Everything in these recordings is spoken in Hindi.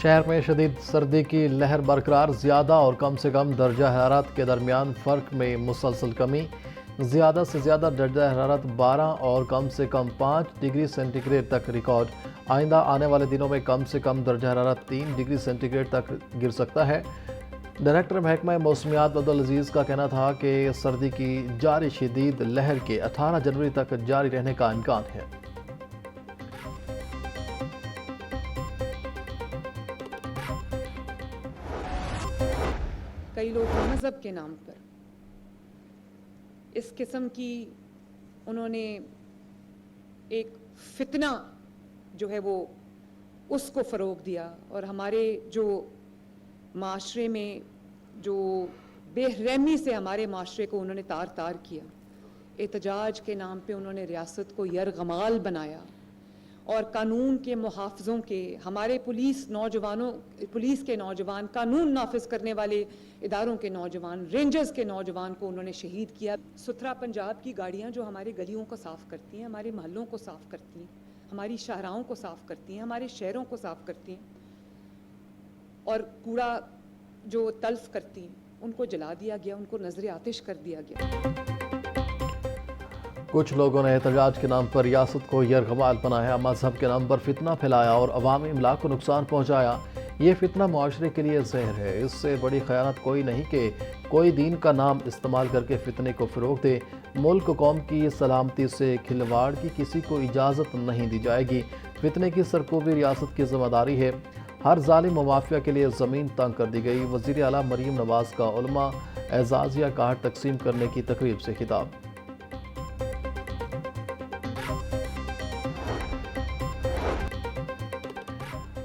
शहर में शदीद सर्दी की लहर बरकरार, ज़्यादा और कम से कम दर्जा हरारत के दरमियान फ़र्क में मुसलसल कमी। ज़्यादा से ज़्यादा दर्जा हरारत 12 और कम से कम 5 डिग्री सेंटीग्रेड तक रिकॉर्ड। आइंदा आने वाले दिनों में कम से कम दर्जा हरारत 3 डिग्री सेंटीग्रेड तक गिर सकता है। डायरेक्टर महकमा मौसमियात अब्दुल अजीज़ का कहना था कि सर्दी की जारी शदीद लहर के 18 जनवरी तक जारी रहने का इम्कान है। कई लोग मज़हब के नाम पर इस किस्म की उन्होंने एक फितना जो है वो उसको फ़रोग दिया और हमारे जो माशरे में जो बेरहमी से हमारे माशरे को उन्होंने तार तार किया। एहतजाज के नाम पे उन्होंने रियासत को यरगमाल बनाया और कानून के मुहाफ़िज़ों के हमारे पुलिस के नौजवान, कानून नाफिज करने वाले इदारों के नौजवान, रेंजर्स के नौजवान को उन्होंने शहीद किया। सुथरा पंजाब की गाड़ियाँ जो हमारे गलियों को साफ़ करती हैं, हमारे महलों को साफ़ करती हैं, हमारी शाहराहों को साफ़ करती हैं, हमारे शहरों को साफ़ करती हैं और कूड़ा जो तल्फ करती हैं उनको जला दिया गया, उनको नजर आतिश कर दिया गया। कुछ लोगों ने एहतजाज के नाम पर रियासत को यरगमाल बनाया, मजहब के नाम पर फितना फैलाया और अवामी इमलाक को नुकसान पहुँचाया। ये फितना मुआशरे के लिए जहर है। इससे बड़ी खयानत कोई नहीं कि कोई दीन का नाम इस्तेमाल करके फितने को फ़रोग दे। मुल्क कौम की सलामती से खिलवाड़ की किसी को इजाज़त नहीं दी जाएगी। फितने की सरकूबी रियासत की जिम्मेदारी है। हर जालिम व माफिया के लिए ज़मीन तंग कर दी गई। वज़ीर आला मरीम नवाज़ का उलमा एजाज़िया कार्ड तकसीम करने की तकरीब से खिताब।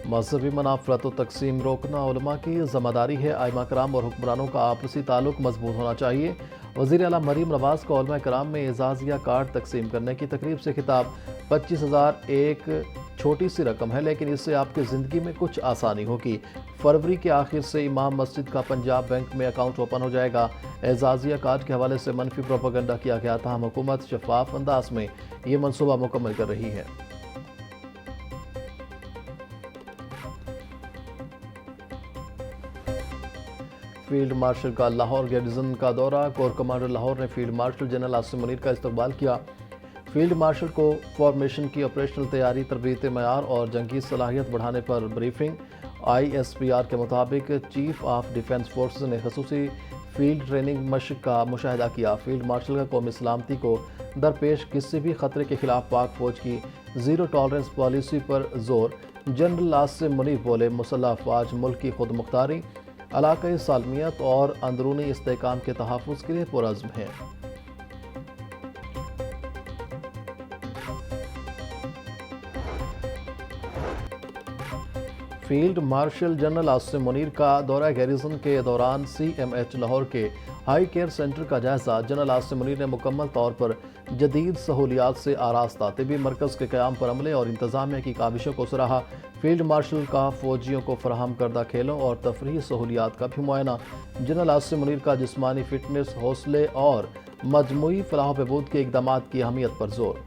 मजहबी मनाफरत व तकसीम रोकना उलमा की ज़िम्मेदारी है। आइमा कराम और हुक्मरानों का आपसी ताल्लुक मजबूत होना चाहिए। वज़ीर आला मरीम नवाज़ को उलमा कराम में एजाज़िया कार्ड तकसीम करने की तकरीब से खिताब। 25,000 एक छोटी सी रकम है, लेकिन इससे आपकी ज़िंदगी में कुछ आसानी होगी। फरवरी के आखिर से इमाम मस्जिद का पंजाब बैंक में अकाउंट ओपन हो जाएगा। एजाज़िया कार्ड के हवाले से मनफी प्रोपेगेंडा किया गया था। हुकूमत शफाफ अंदाज में ये मनसूबा मुकम्मल कर रही है। फील्ड मार्शल का लाहौर गैरिजन का दौरा। कोर कमांडर लाहौर ने field marshal general Asim Munir का इस्तकबाल किया। फील्ड मार्शल को फॉर्मेशन की ऑपरेशनल तैयारी, तरबीत मयार और जंगी सलाहियत बढ़ाने पर ब्रीफिंग। ISPR के मुताबिक चीफ ऑफ डिफेंस फोर्सेस ने खसूसी फील्ड ट्रेनिंग मशक का मुशाहिदा किया। फील्ड मार्शल का कौमी सलामती को दरपेश किसी भी खतरे के खिलाफ पाक फौज की ज़ीरो टॉलरेंस पॉलिसी पर जोर। जनरल आसिम मुनीर बोले, मुसल्लह अफवाज मुल्क की खुद मुख्तारी, इलाकाई सालमियत और अंदरूनी इस्तेहकाम के तहफ़्फ़ुज़ के लिए पुरज़्म है। Field marshal general Asim Munir का दौरा गैरिजन के दौरान CMH लाहौर के हाई केयर सेंटर का जायजा। जनरल आसिम मुनीर ने मुकम्मल तौर पर जदीद सहूलियात से आरास्ता तिबी मरकज़ के क़याम पर अमले और इंतज़ामिया की काविशों को सराहा। फील्ड मार्शल का फ़ौजियों को फराहम करदा खेलों और तफरीही सहूलियात का भी मुआयना। जनरल आसिम मुनीर का जिस्मानी फिटनेस, हौसले और मजमूई फलाह बहबूद के इक़दाम की अहमियत पर जोर।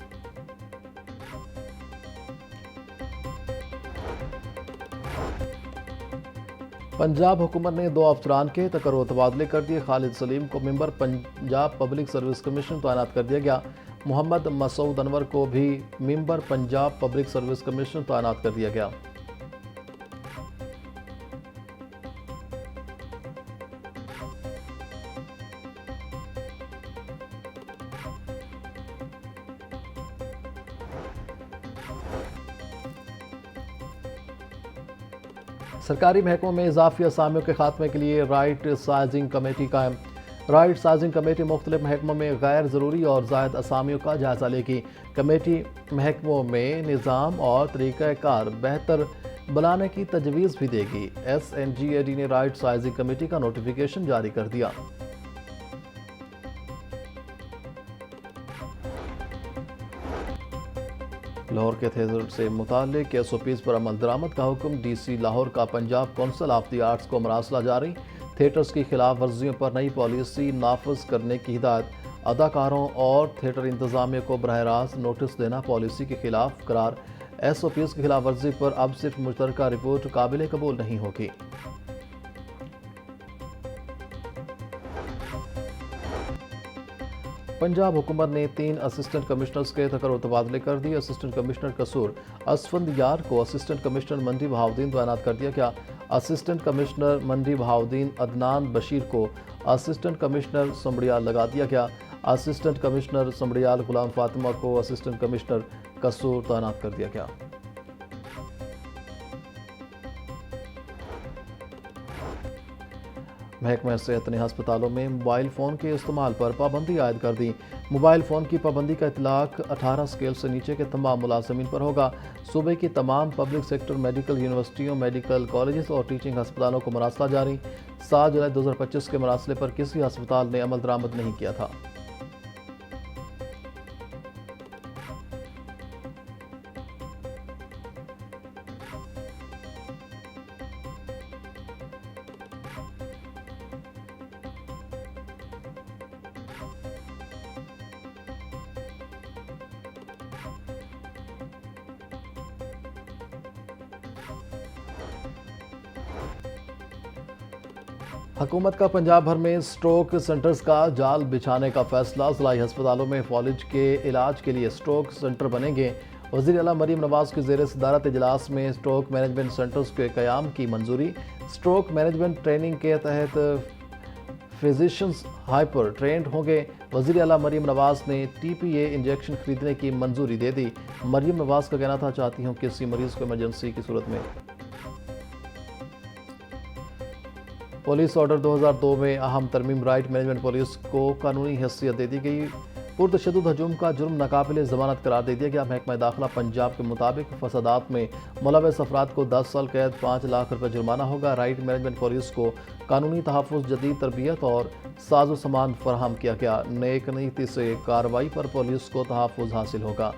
पंजाब हुकूमत ने 2 अफसरान के तकर्रो तबादले कर दिए। खालिद सलीम को member Punjab public service commission तैनात कर दिया गया। मोहम्मद मसूद अनवर को भी member Punjab public service commission तैनात कर दिया गया। सरकारी महकमों में इजाफी असामियों के खात्मे के लिए राइट साइजिंग कमेटी कायम। राइट साइजिंग कमेटी मुख्तलिफ महकमों में गैर ज़रूरी और ज़ायद असामियों का जायज़ा लेगी। कमेटी महकमों में निज़ाम और तरीक़ाकार बेहतर बनाने की तजवीज़ भी देगी। SNGAD ने राइट साइजिंग कमेटी का नोटिफिकेशन जारी कर दिया। लाहौर के थिएटर से मुताल्लिक SOPs पर अमल दरामद का हुक्म। DC लाहौर का Punjab council of the arts को मरासला जारी। थिएटर्स की खिलाफ वर्जियों पर नई पॉलिसी नाफज करने की हिदायत। अदाकारों और थिएटर इंतजामिया को बरह रास्त नोटिस देना पॉलिसी के खिलाफ करार। SOPs की खिलाफ वर्जी पर अब सिर्फ मुश्तरका रिपोर्ट काबिल कबूल नहीं होगी। पंजाब हुकूमत ने 3 असिस्टेंट कमिश्नर्स के तकर्रुर तबादले कर दिए। असिस्टेंट कमिश्नर कसूर असफंदियार को असिस्टेंट कमिश्नर मंडी बहाउद्दीन तैनात कर दिया गया। असिस्टेंट कमिश्नर मंडी बहाउद्दीन अदनान बशीर को असिस्टेंट कमिश्नर समड़ियाल लगा दिया गया। असिस्टेंट कमिश्नर समड़ियाल गुलाम फातिमा को असिस्टेंट कमिश्नर कसूर तैनात कर दिया गया। महकमा सेहत ने अस्पतालों में मोबाइल फ़ोन के इस्तेमाल पर पाबंदी आयद कर दी। मोबाइल फ़ोन की पाबंदी का इतलाक 18 स्केल से नीचे के तमाम मुलाजमीन पर होगा। सूबे की तमाम पब्लिक सेक्टर मेडिकल यूनिवर्सिटियों, मेडिकल कॉलेज और टीचिंग अस्पतालों को मरासला जारी। 7 जुलाई 2025 के मरासले पर किसी अस्पताल ने अमल दरामद नहीं किया था। हुकूमत का पंजाब भर में स्ट्रोक सेंटर्स का जाल बिछाने का फैसला। ज़िलाई अस्पतालों में फॉलिज के इलाज के लिए स्ट्रोक सेंटर बनेंगे। वज़ीर आला मरीम नवाज की ज़ेर सदारत इजलास में स्ट्रोक मैनेजमेंट सेंटर्स के क़याम की मंजूरी। स्ट्रोक मैनेजमेंट ट्रेनिंग के तहत फिजिशंस हाइपर ट्रेंड होंगे। वज़ीर आला मरीम नवाज ने TPA इंजेक्शन खरीदने की मंजूरी दे दी। मरीम नवाज का कहना था, चाहती हूँ किसी मरीज़ को इमरजेंसी की सूरत में। पुलिस ऑर्डर 2002 में अहम तरमीम। राइट मैनेजमेंट पुलिस को कानूनी हैसियत दे दी गई। पुरतशद्दुद हजूम का जुर्म नाकाबिले ज़मानत करार दे दिया गया। महकमा दाखिला पंजाब के मुताबिक फसादात में मुलव्वस अफराद को 10 साल कैद, 5 लाख रुपये जुर्माना होगा। राइट मैनेजमेंट पुलिस को कानूनी तहफ़्फ़ुज़, जदीद तरबियत और साजो सामान फराहम किया गया। नेक नीति से कार्रवाई पर पुलिस को तहफ़्फ़ुज़ हासिल होगा।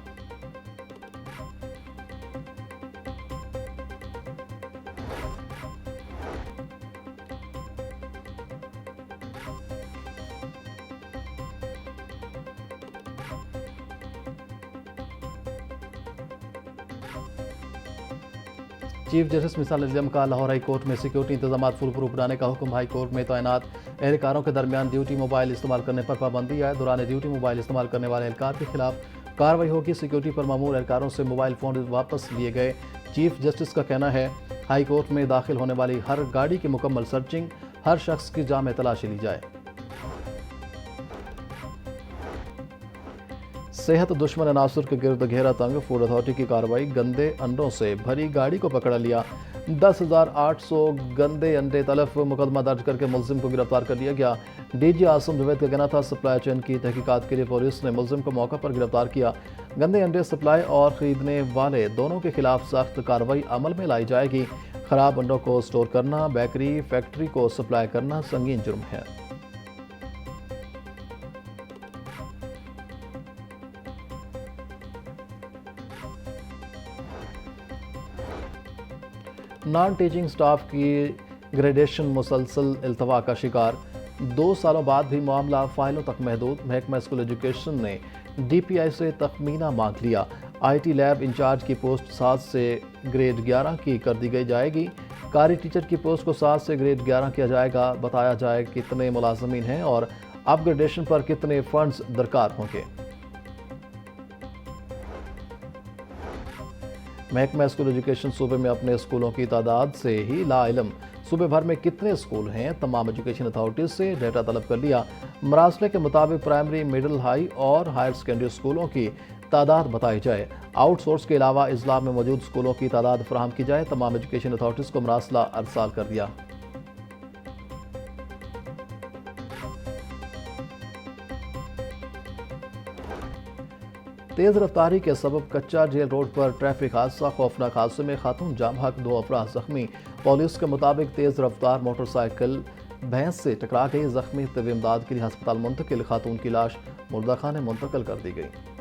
चीफ जस्टिस मिसाल इल्ज़ाम का लाहौर हाई कोर्ट में सिक्योरिटी इंतजाम फुल प्रूफ बनाने का हुक्म। हाई कोर्ट में तैनात एहलकारों के दरमियान ड्यूटी मोबाइल इस्तेमाल करने पर पाबंदी है। दौरान ड्यूटी मोबाइल इस्तेमाल करने वाले एहलकार के खिलाफ कार्रवाई होगी। सिक्योरिटी पर मामूर एहलकारों से मोबाइल फ़ोन वापस लिए गए। चीफ जस्टिस का कहना है, हाई कोर्ट में दाखिल होने वाली हर गाड़ी की मुकम्मल सर्चिंग, हर शख्स की जामे तलाशी ली जाए। सेहत दुश्मन अनासर के गिरद घेरा तंग। फूड अथॉरिटी की कार्रवाई। गंदे अंडों से भरी गाड़ी को पकड़ लिया। 10,800 गंदे अंडे तलफ। मुकदमा दर्ज करके मुलजिम को गिरफ्तार कर लिया गया। DG आसम जवेद का कहना था, सप्लाई चेन की तहकीकात के लिए पुलिस ने मुलजिम को मौका पर गिरफ्तार किया। गंदे अंडे सप्लाई और खरीदने वाले दोनों के खिलाफ सख्त कार्रवाई अमल में लाई जाएगी। खराब अंडों को स्टोर करना, बेकरी फैक्ट्री को सप्लाई करना संगीन जुर्म है। नॉन टीचिंग स्टाफ की ग्रेडेशन मुसलसल इल्तवा का शिकार। 2 सालों बाद भी मामला फाइलों तक महदूद। महकमा स्कूल एजुकेशन ने DPI से तखमीना मांग लिया। IT लैब इंचार्ज की पोस्ट 7 से ग्रेड 11 की कर दी गई जाएगी। कारी टीचर की पोस्ट को 7 से ग्रेड 11 किया जाएगा। बताया जाए कितने मुलाजमीन हैं और अपग्रेडेशन पर कितने फंड्स दरकार होंगे। महकमा स्कूल एजुकेशन सूबे में अपने स्कूलों की तादाद से ही लाइलम। सूबे भर में कितने स्कूल हैं, तमाम एजुकेशन अथॉरिटीज से डेटा तलब कर लिया। मरासले के मुताबिक प्राइमरी, मिडिल, हाई और हायर सेकेंडरी स्कूलों की तादाद बताई जाए। आउटसोर्स के अलावा इजला में मौजूद स्कूलों की तादाद फराहम की जाए। तमाम एजुकेशन अथॉरिटीज को मरासला अरसाल कर दिया। तेज़ रफ्तारी के सबब कच्चा जेल रोड पर ट्रैफिक हादसा। खौफनाक हादसे में खातून जाम हक, 2 अफराद जख्मी। पुलिस के मुताबिक तेज़ रफ्तार मोटरसाइकिल भैंस से टकरा गई। जख्मी तबी इमदाद के लिए अस्पताल मुंतकिल। खातून की लाश मुर्दा खाने मुंतकिल कर दी गई।